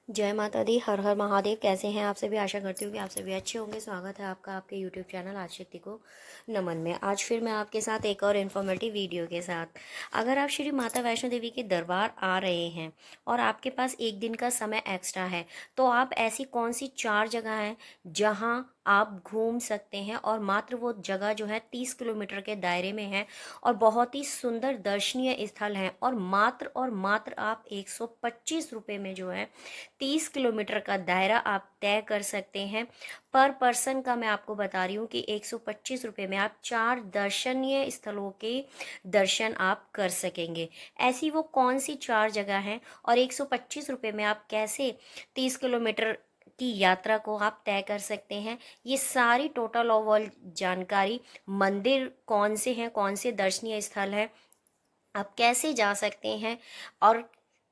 जय माता दी। हर हर महादेव। कैसे हैं आप सभी? आशा करती हूँ कि आप सभी अच्छे होंगे। स्वागत है आपका आपके यूट्यूब चैनल आदिशक्ति को नमन में। आज फिर मैं आपके साथ एक और इन्फॉर्मेटिव वीडियो के साथ। अगर आप श्री माता वैष्णो देवी के दरबार आ रहे हैं और आपके पास एक दिन का समय एक्स्ट्रा है, तो आप ऐसी कौन सी 4 जगह हैं जहाँ आप घूम सकते हैं, और मात्र वो जगह जो है 30 किलोमीटर के दायरे में है और बहुत ही सुंदर दर्शनीय स्थल हैं, और मात्र आप 125 रुपये में जो है 30 किलोमीटर का दायरा आप तय कर सकते हैं। पर पर्सन का मैं आपको बता रही हूँ कि 125 रुपये में आप 4 दर्शनीय स्थलों के दर्शन आप कर सकेंगे। ऐसी वो कौन सी 4 जगह हैं और 125 रुपये में आप कैसे 30 किलोमीटर की यात्रा को आप तय कर सकते हैं, ये सारी टोटल ओवरऑल जानकारी, मंदिर कौन से हैं, कौन से दर्शनीय स्थल हैं, आप कैसे जा सकते हैं और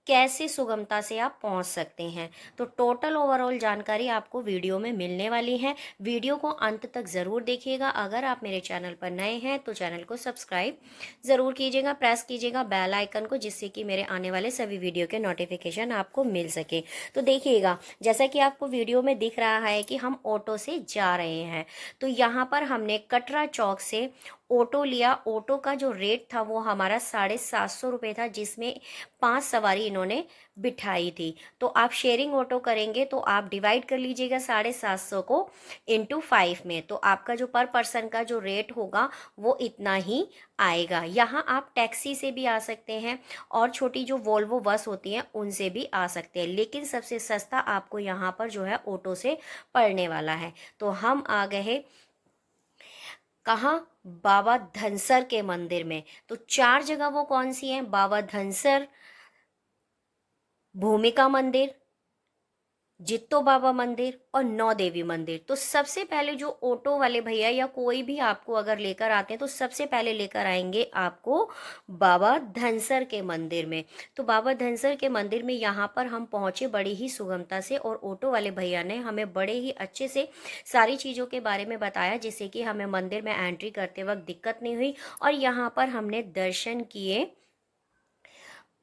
कैसे सुगमता से आप पहुंच सकते हैं, तो टोटल ओवरऑल जानकारी आपको वीडियो में मिलने वाली है। वीडियो को अंत तक ज़रूर देखिएगा। अगर आप मेरे चैनल पर नए हैं तो चैनल को सब्सक्राइब ज़रूर कीजिएगा, प्रेस कीजिएगा बेल आइकन को, जिससे कि मेरे आने वाले सभी वीडियो के नोटिफिकेशन आपको मिल सके। तो देखिएगा, जैसा कि आपको वीडियो में दिख रहा है कि हम ऑटो से जा रहे हैं, तो यहाँ पर हमने कटरा चौक से ऑटो लिया। ऑटो का जो रेट था वो हमारा 750 रुपये था, जिसमें 5 सवारी इन्होंने बिठाई थी। तो आप शेयरिंग ऑटो करेंगे तो आप डिवाइड कर लीजिएगा 750 को ×5 में, तो आपका जो पर पर्सन का जो रेट होगा वो इतना ही आएगा। यहाँ आप टैक्सी से भी आ सकते हैं और छोटी जो वोल्वो बस होती हैं उनसे भी आ सकते हैं, लेकिन सबसे सस्ता आपको यहाँ पर जो है ऑटो से पड़ने वाला है। तो हम आ गए कहाँ? बाबा धनसर के मंदिर में। तो 4 जगह वो कौन सी हैं? बाबा धनसर, भूमिका मंदिर, जित्तो बाबा मंदिर और नौ देवी मंदिर। तो सबसे पहले जो ऑटो वाले भैया या कोई भी आपको अगर लेकर आते हैं तो सबसे पहले लेकर आएंगे आपको बाबा धनसर के मंदिर में। तो बाबा धनसर के मंदिर में यहाँ पर हम पहुँचे बड़ी ही सुगमता से, और ऑटो वाले भैया ने हमें बड़े ही अच्छे से सारी चीज़ों के बारे में बताया, जिससे कि हमें मंदिर में एंट्री करते वक्त दिक्कत नहीं हुई। और यहाँ पर हमने दर्शन किए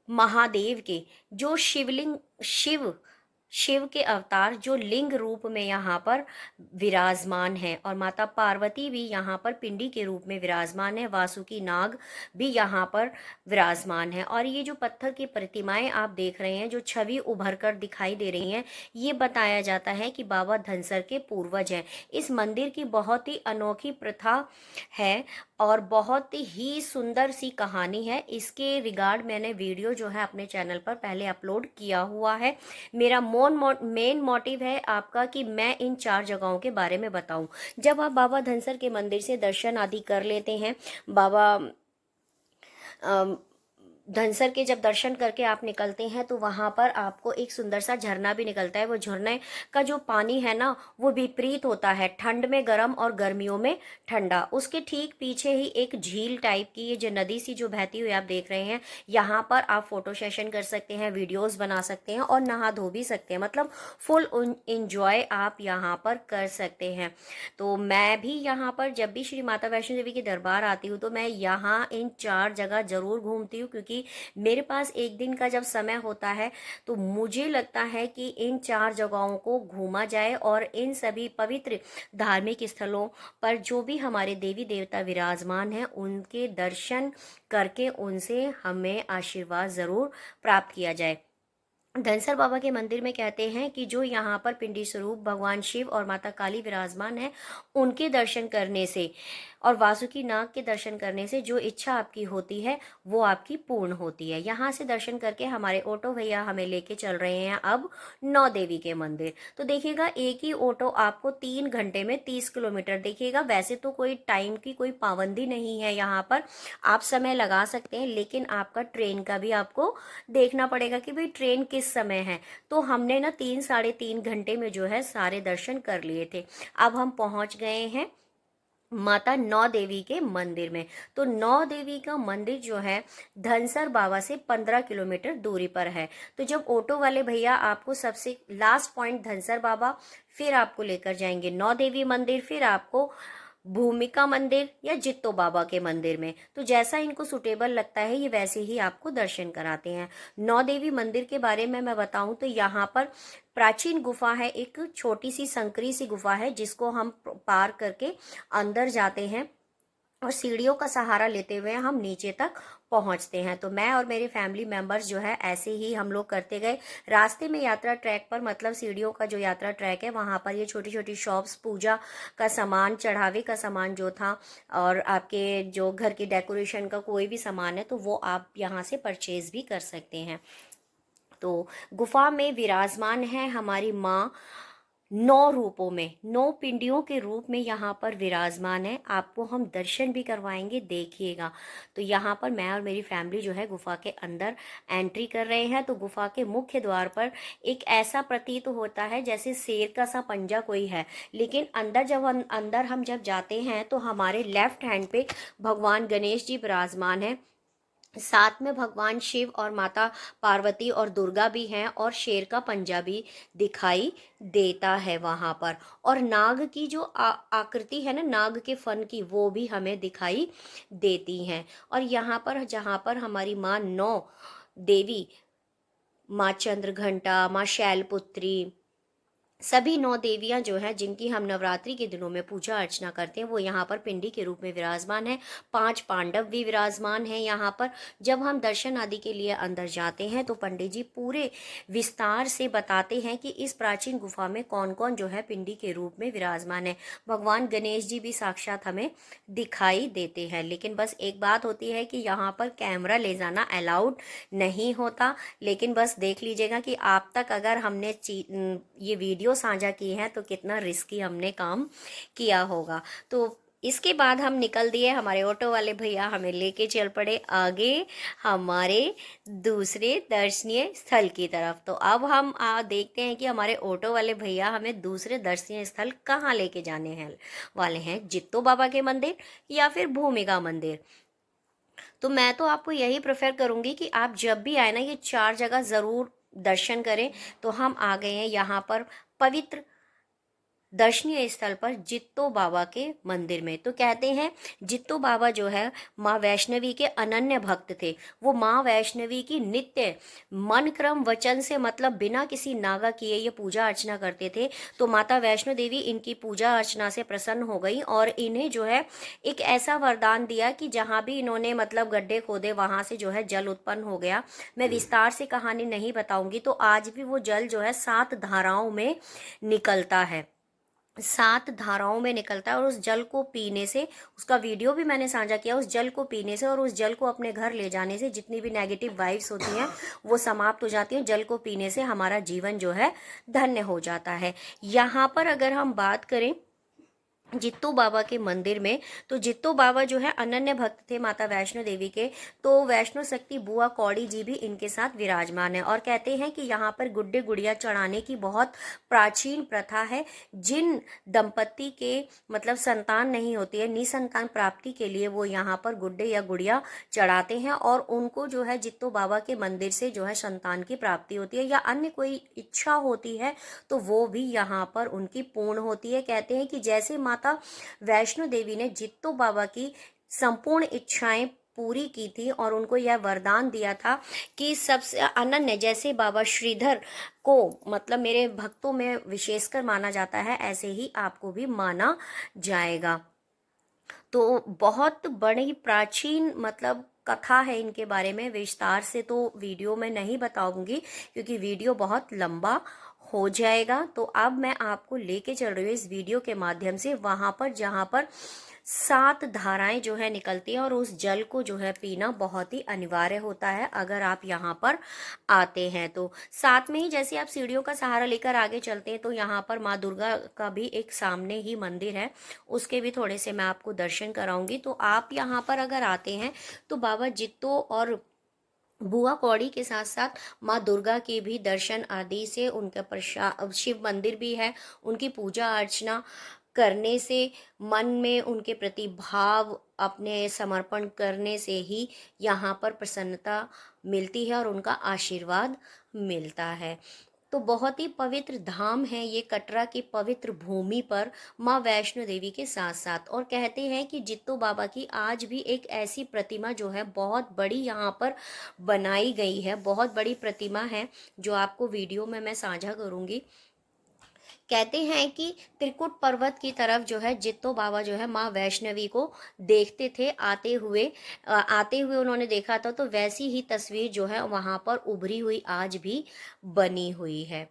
महादेव के, जो शिव के अवतार जो लिंग रूप में यहाँ पर विराजमान है, और माता पार्वती भी यहाँ पर पिंडी के रूप में विराजमान है। वासुकी नाग भी यहाँ पर विराजमान है। और ये जो पत्थर की प्रतिमाएं आप देख रहे हैं, जो छवि उभर कर दिखाई दे रही हैं, ये बताया जाता है कि बाबा धनसर के पूर्वज हैं। इस मंदिर की बहुत ही अनोखी प्रथा है और बहुत ही सुंदर सी कहानी है। इसके रिगार्ड मैंने वीडियो जो है अपने चैनल पर पहले अपलोड किया हुआ है। मेरा मेन मोटिव है आपका कि मैं इन 4 जगहों के बारे में बताऊं। जब आप बाबा धनसर के मंदिर से दर्शन आदि कर लेते हैं, बाबा धनसर के जब दर्शन करके आप निकलते हैं, तो वहाँ पर आपको एक सुंदर सा झरना भी निकलता है। वो झरने का जो पानी है ना, वो विपरीत होता है, ठंड में गर्म और गर्मियों में ठंडा। उसके ठीक पीछे ही एक झील टाइप की ये जो नदी सी जो बहती हुई आप देख रहे हैं, यहाँ पर आप फोटो सेशन कर सकते हैं, वीडियोस बना सकते हैं और नहा धो भी सकते हैं। मतलब फुल इंजॉय आप यहाँ पर कर सकते हैं। तो मैं भी यहाँ पर जब भी श्री माता वैष्णो देवी के दरबार आती हूँ तो मैं यहाँ इन 4 जगह जरूर घूमती हूँ, क्योंकि मेरे पास एक दिन का जब समय होता है तो मुझे लगता है कि इन 4 जगहों को घूमा जाए, और इन सभी पवित्र धार्मिक स्थलों पर जो भी हमारे देवी देवता विराजमान हैं उनके दर्शन करके उनसे हमें आशीर्वाद ज़रूर प्राप्त किया जाए। धनसर बाबा के मंदिर में कहते हैं कि जो यहाँ पर पिंडी स्वरूप भगवान शिव और माता काली विराजमान है, उनके दर्शन करने से और वासुकी नाग के दर्शन करने से जो इच्छा आपकी होती है वो आपकी पूर्ण होती है। यहाँ से दर्शन करके हमारे ऑटो भैया हमें लेके चल रहे हैं अब नौ देवी के मंदिर। तो देखिएगा, एक ही ऑटो आपको 3 घंटे में 30 किलोमीटर। देखिएगा, वैसे तो कोई टाइम की कोई पाबंदी नहीं है, यहाँ पर आप समय लगा सकते हैं, लेकिन आपका ट्रेन का भी आपको देखना पड़ेगा कि भाई ट्रेन किस समय है। तो हमने ना 3 साढ़े 3 घंटे में जो है सारे दर्शन कर लिए थे। अब हम पहुंच गए हैं माता नौ देवी के मंदिर में। तो नौ देवी का मंदिर जो है धनसर बाबा से 15 किलोमीटर दूरी पर है। तो जब ऑटो वाले भैया आपको सबसे लास्ट पॉइंट धनसर बाबा, फिर आपको लेकर जाएंगे नौ देवी मंदिर, फिर आपको भूमिका मंदिर या जित्तो बाबा के मंदिर में। तो जैसा इनको सुटेबल लगता है ये वैसे ही आपको दर्शन कराते हैं। नौ देवी मंदिर के बारे में मैं बताऊं तो यहाँ पर प्राचीन गुफा है, एक छोटी सी संकरी सी गुफा है जिसको हम पार करके अंदर जाते हैं और सीढ़ियों का सहारा लेते हुए हम नीचे तक पहुंचते हैं। तो मैं और मेरे फैमिली मेंबर्स जो है ऐसे ही हम लोग करते गए। रास्ते में यात्रा ट्रैक पर, मतलब सीढ़ियों का जो यात्रा ट्रैक है वहां पर ये छोटी छोटी शॉप्स, पूजा का सामान, चढ़ावे का सामान जो था और आपके जो घर की डेकोरेशन का कोई भी सामान है तो वो आप यहाँ से परचेज भी कर सकते हैं। तो गुफा में विराजमान है हमारी माँ, 9 रूपों में, 9 पिंडियों के रूप में यहाँ पर विराजमान है। आपको हम दर्शन भी करवाएंगे, देखिएगा। तो यहाँ पर मैं और मेरी फैमिली जो है गुफा के अंदर एंट्री कर रहे हैं। तो गुफा के मुख्य द्वार पर एक ऐसा प्रतीत होता है जैसे शेर का सा पंजा कोई है, लेकिन अंदर हम जब जाते हैं तो हमारे लेफ्ट हैंड पे भगवान गणेश जी विराजमान है, साथ में भगवान शिव और माता पार्वती और दुर्गा भी हैं और शेर का पंजा भी दिखाई देता है वहां पर। और नाग की जो आकृति है ना, नाग के फन की, वो भी हमें दिखाई देती हैं। और यहाँ पर जहाँ पर हमारी माँ 9 देवी, माँ चंद्रघंटा, माँ शैलपुत्री, सभी 9 देवियां जो हैं जिनकी हम नवरात्रि के दिनों में पूजा अर्चना करते हैं वो यहाँ पर पिंडी के रूप में विराजमान है। 5 पांडव भी विराजमान हैं यहाँ पर। जब हम दर्शन आदि के लिए अंदर जाते हैं तो पंडित जी पूरे विस्तार से बताते हैं कि इस प्राचीन गुफा में कौन कौन जो है पिंडी के रूप में विराजमान है। भगवान गणेश जी भी साक्षात हमें दिखाई देते हैं। लेकिन बस एक बात होती है कि यहाँ पर कैमरा ले जाना अलाउड नहीं होता। लेकिन बस देख लीजिएगा कि आप तक अगर हमने ये वीडियो साझा की है तो कितना रिस्की हमने काम किया होगा। तो इसके बाद हम निकल दिए, हमारे ऑटो वाले भैया हमें लेके चल पड़े आगे हमारे दूसरे दर्शनीय स्थल की तरफ। तो अब हम देखते हैं कि हमारे ऑटो वाले भैया हमें दूसरे दर्शनीय स्थल कहाँ लेके जाने हैं वाले हैं, जित्तो बाबा के मंदिर या फिर भूमिका मंदिर। तो मैं तो आपको यही प्रेफर करूंगी कि आप जब भी आए ना ये 4 जगह ज़रूर दर्शन करें। तो हम आ गए हैं यहाँ पर पवित्र दर्शनीय स्थल पर जित्तो बाबा के मंदिर में। तो कहते हैं जित्तो बाबा जो है माँ वैष्णवी के अनन्य भक्त थे। वो माँ वैष्णवी की नित्य मन क्रम वचन से, मतलब बिना किसी नागा किए ये पूजा अर्चना करते थे। तो माता वैष्णो देवी इनकी पूजा अर्चना से प्रसन्न हो गई और इन्हें जो है एक ऐसा वरदान दिया कि जहाँ भी इन्होंने मतलब गड्ढे खोदे वहां से जो है जल उत्पन्न हो गया। मैं विस्तार से कहानी नहीं बताऊंगी। तो आज भी वो जल जो है 7 धाराओं में निकलता है, 7 धाराओं में निकलता है। और उस जल को पीने से, उसका वीडियो भी मैंने साझा किया, उस जल को पीने से और उस जल को अपने घर ले जाने से जितनी भी नेगेटिव वाइब्स होती हैं वो समाप्त हो जाती हैं। जल को पीने से हमारा जीवन जो है धन्य हो जाता है। यहाँ पर अगर हम बात करें जित्तो बाबा के मंदिर में, तो जित्तो बाबा जो है अनन्य भक्त थे माता वैष्णो देवी के। तो वैष्णो शक्ति बुआ कौड़ी जी भी इनके साथ विराजमान है। और कहते हैं कि यहाँ पर गुड्डे गुड़िया चढ़ाने की बहुत प्राचीन प्रथा है। जिन दंपत्ति के मतलब संतान नहीं होती है, निसंतान प्राप्ति के लिए वो यहाँ पर गुड्डे या गुड़िया चढ़ाते हैं और उनको जो है जित्तो बाबा के मंदिर से जो है संतान की प्राप्ति होती है या अन्य कोई इच्छा होती है तो वो भी यहाँ पर उनकी पूर्ण होती है। कहते हैं कि जैसे माता वैष्णो देवी ने जित्तो बाबा की संपूर्ण इच्छाएं पूरी की थी और उनको यह वरदान दिया था कि सबसे अनन्य, जैसे बाबा श्रीधर को मतलब मेरे भक्तों में विशेषकर माना जाता है, ऐसे ही आपको भी माना जाएगा। तो बहुत बड़ी प्राचीन मतलब कथा है इनके बारे में। विस्तार से तो वीडियो में नहीं बताऊंगी क्योंकि वीडियो बहुत लंबा हो जाएगा। तो अब मैं आपको लेके चल रही हूँ इस वीडियो के माध्यम से वहां पर जहां पर 7 धाराएं जो है निकलती हैं और उस जल को जो है पीना बहुत ही अनिवार्य होता है अगर आप यहाँ पर आते हैं। तो साथ में ही जैसे आप सीढ़ियों का सहारा लेकर आगे चलते हैं तो यहाँ पर माँ दुर्गा का भी एक सामने ही मंदिर है, उसके भी थोड़े से मैं आपको दर्शन कराऊंगी। तो आप यहाँ पर अगर आते हैं तो बाबा जित्तो और बुआ कौड़ी के साथ साथ माँ दुर्गा के भी दर्शन आदि से, उनका प्रसाद, शिव मंदिर भी है, उनकी पूजा अर्चना करने से, मन में उनके प्रति भाव अपने समर्पण करने से ही यहाँ पर प्रसन्नता मिलती है और उनका आशीर्वाद मिलता है। तो बहुत ही पवित्र धाम है ये कटरा की पवित्र भूमि पर माँ वैष्णो देवी के साथ साथ। और कहते हैं कि जित्तो बाबा की आज भी एक ऐसी प्रतिमा जो है बहुत बड़ी यहाँ पर बनाई गई है, बहुत बड़ी प्रतिमा है, जो आपको वीडियो में मैं साझा करूँगी। कहते हैं कि त्रिकुट पर्वत की तरफ जो है जित्तो बाबा जो है माँ वैष्णवी को देखते थे आते हुए उन्होंने देखा था, तो वैसी ही तस्वीर जो है वहाँ पर उभरी हुई आज भी बनी हुई है।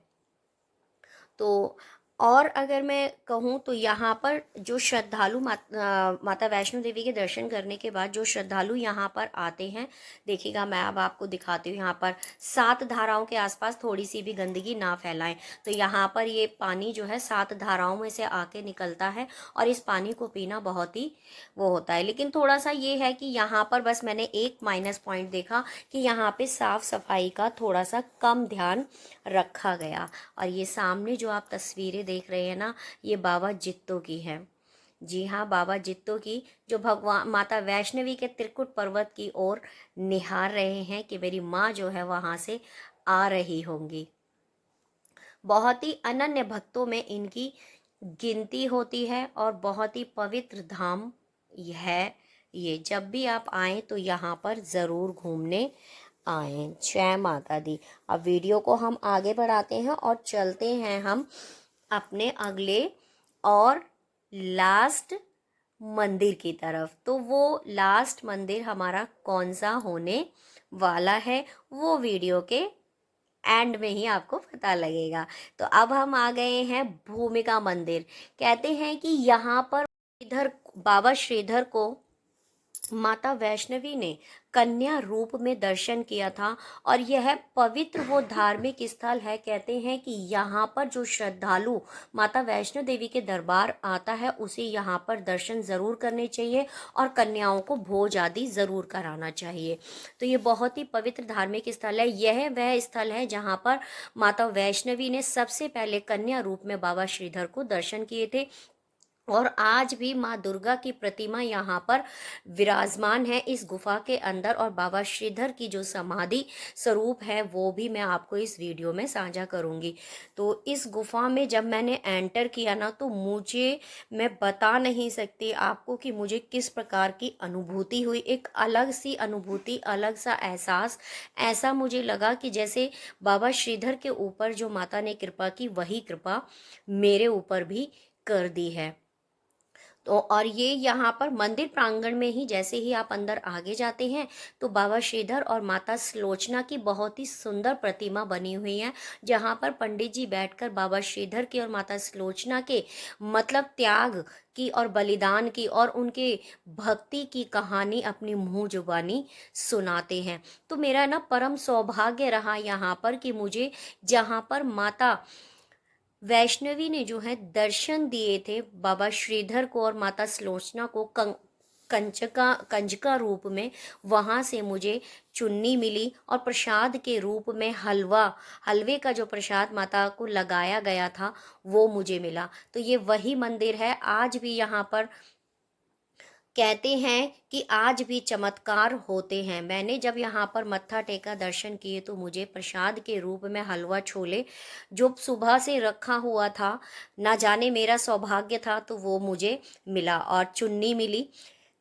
तो और अगर मैं कहूँ तो यहाँ पर जो श्रद्धालु माता वैष्णो देवी के दर्शन करने के बाद जो श्रद्धालु यहाँ पर आते हैं, देखिएगा मैं अब आपको दिखाती हूँ। यहाँ पर 7 धाराओं के आसपास थोड़ी सी भी गंदगी ना फैलाएं। तो यहाँ पर ये पानी जो है 7 धाराओं में से आके निकलता है और इस पानी को पीना बहुत ही वो होता है। लेकिन थोड़ा सा ये है कि यहाँ पर बस मैंने एक माइनस पॉइंट देखा कि यहाँ पे साफ सफाई का थोड़ा सा कम ध्यान रखा गया। और ये सामने जो आप तस्वीरें देख रहे हैं ना, ये बाबा जित्तो की है। जी हाँ, बाबा जित्तो की, जो भगवान माता वैष्णवी के त्रिकुट पर्वत की ओर निहार रहे हैं कि मेरी माँ जो है वहाँ से आ रही होंगी। बहुत ही अनन्य भक्तों में इनकी गिनती होती है और बहुत ही पवित्र धाम है ये। जब भी आप आएँ तो यहाँ पर ज़रूर घूमने आए। जय माता दी। अब वीडियो को हम आगे बढ़ाते हैं और चलते हैं हम अपने अगले और लास्ट मंदिर की तरफ। तो वो लास्ट मंदिर हमारा कौन सा होने वाला है वो वीडियो के एंड में ही आपको पता लगेगा। तो अब हम आ गए हैं भूमिका मंदिर। कहते हैं कि यहाँ पर इधर बाबा श्रीधर को माता वैष्णवी ने कन्या रूप में दर्शन किया था और यह पवित्र वो धार्मिक स्थल है। कहते हैं कि यहाँ पर जो श्रद्धालु माता वैष्णो देवी के दरबार आता है उसे यहाँ पर दर्शन ज़रूर करने चाहिए और कन्याओं को भोज आदि ज़रूर कराना चाहिए। तो ये बहुत ही पवित्र धार्मिक स्थल है। यह वह स्थल है जहाँ पर माता वैष्णवी ने सबसे पहले कन्या रूप में बाबा श्रीधर को दर्शन किए थे। और आज भी माँ दुर्गा की प्रतिमा यहाँ पर विराजमान है इस गुफा के अंदर। और बाबा श्रीधर की जो समाधि स्वरूप है वो भी मैं आपको इस वीडियो में साझा करूँगी। तो इस गुफा में जब मैंने एंटर किया ना, तो मैं बता नहीं सकती आपको कि मुझे किस प्रकार की अनुभूति हुई। एक अलग सी अनुभूति, अलग सा एहसास। ऐसा मुझे लगा कि जैसे बाबा श्रीधर के ऊपर जो माता ने कृपा की, वही कृपा मेरे ऊपर भी कर दी है। तो और ये यहाँ पर मंदिर प्रांगण में ही जैसे ही आप अंदर आगे जाते हैं तो बाबा श्रीधर और माता सुलोचना की बहुत ही सुंदर प्रतिमा बनी हुई है, जहाँ पर पंडित जी बैठकर बाबा श्रीधर की और माता सुलोचना के मतलब त्याग की और बलिदान की और उनके भक्ति की कहानी अपनी मुँह जुबानी सुनाते हैं। तो मेरा ना परम सौभाग्य रहा यहाँ पर कि मुझे जहाँ पर माता वैष्णवी ने जो है दर्शन दिए थे बाबा श्रीधर को और माता सुलोचना को कंजका रूप में, वहाँ से मुझे चुन्नी मिली और प्रसाद के रूप में हलवे का जो प्रसाद माता को लगाया गया था वो मुझे मिला। तो ये वही मंदिर है। आज भी यहाँ पर कहते हैं कि आज भी चमत्कार होते हैं। मैंने जब यहाँ पर मत्था टेका, दर्शन किए, तो मुझे प्रसाद के रूप में हलवा छोले जो सुबह से रखा हुआ था, ना जाने मेरा सौभाग्य था तो वो मुझे मिला और चुन्नी मिली,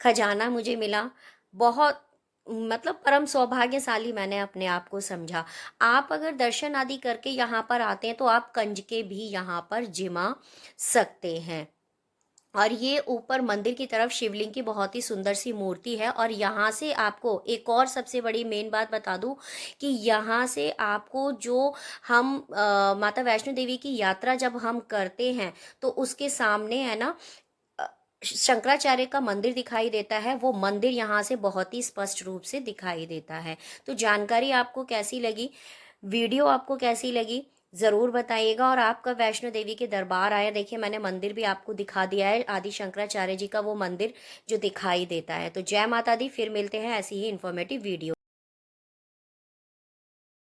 खजाना मुझे मिला। बहुत मतलब परम सौभाग्यशाली मैंने अपने आप को समझा। आप अगर दर्शन आदि करके यहाँ पर आते हैं तो आप कंजके भी यहाँ पर जिमा सकते हैं। और ये ऊपर मंदिर की तरफ शिवलिंग की बहुत ही सुंदर सी मूर्ति है। और यहाँ से आपको एक और सबसे बड़ी मेन बात बता दूं कि यहाँ से आपको जो हम माता वैष्णो देवी की यात्रा जब हम करते हैं तो उसके सामने है ना शंकराचार्य का मंदिर दिखाई देता है। वो मंदिर यहाँ से बहुत ही स्पष्ट रूप से दिखाई देता है। तो जानकारी आपको कैसी लगी, वीडियो आपको कैसी लगी, ज़रूर बताइएगा। और आपका वैष्णो देवी के दरबार आया, देखिए मैंने मंदिर भी आपको दिखा दिया है, आदि शंकराचार्य जी का वो मंदिर जो दिखाई देता है। तो जय माता दी। फिर मिलते हैं ऐसी ही इन्फॉर्मेटिव वीडियो।